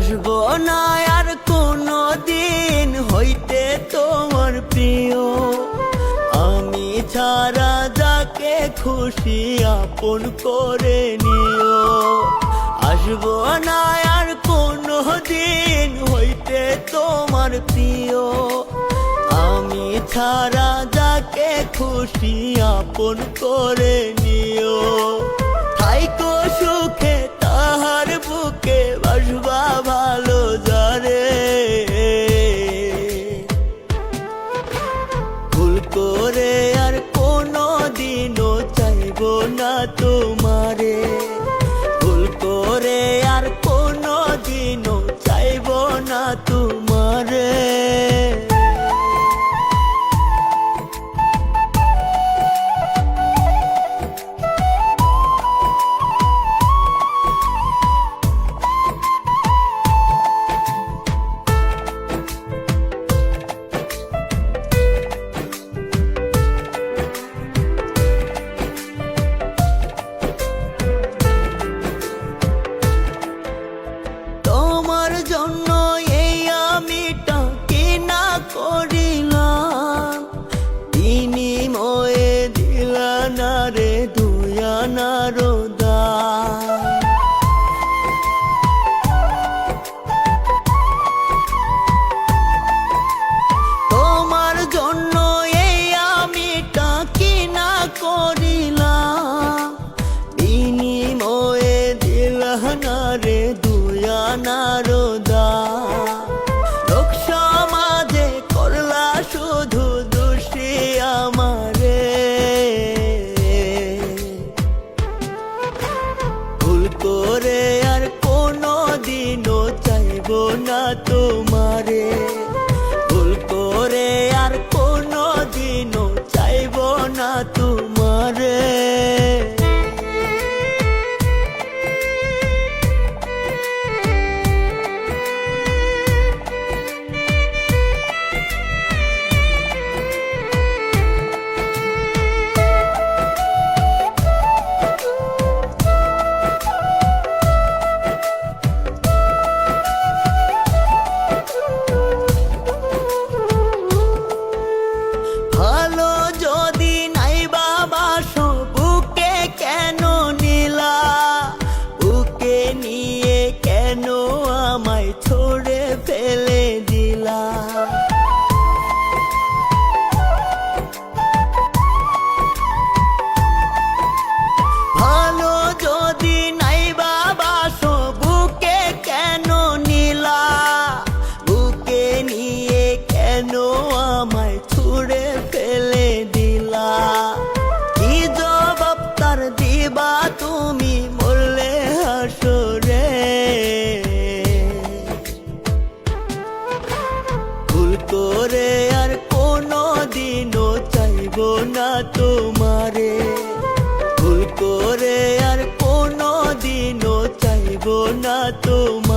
আসবো না আর কোনো দিন হইতে তোমার প্রিয়, আমি ছাড়া যাকে খুশি আপন করে নিও। আসবো না আর কোনো দিন হইতে তোমার প্রিয়, আমি ছাড়া যাকে খুশি আপন করে নিও। থাইকো সুখে তাহার বুকে বাসবা ভালো যারে, ভুল করে আর কোনো দিনও চাইবো না তোমারে, ভুল করে আর কোনো দিনও চাইবো না তোমারে। তোমার জন্য এই আমিটা কিনা করিলাম, বিনিময়ে দিলা না রে দুয়ানার দাম। তোমার জন্য এই আমিটা কিনা করিলাম, বিনিময়ে দিলা না রে দুয়ানার দাম। লোক সমাজে করলা শুধু দোষী আমারে, ভুল করে আর কোনো দিনও চাইবো না তোমারে, ভুল করে আর কোনো দিনও চাইবো না তোমারে। ভালো যদি নাই বাসো বুকে কেন নিলা, বুকে নিয়ে কেন আমায় ছড়ে ফেলে দিলা। ভালো যদি নাই বাসো বুকে কেন নিলা, বুকে নিয়ে কেন আমায় ছুড়ে ফেলে দিলা। কি জবাব তার দিবা তুমি মরলে হাসরে, ভুল করে আর কোনো দিনও চাইবো না তোমারে, ভুল করে আর কোনো দিনও চাইবো না তোমারে।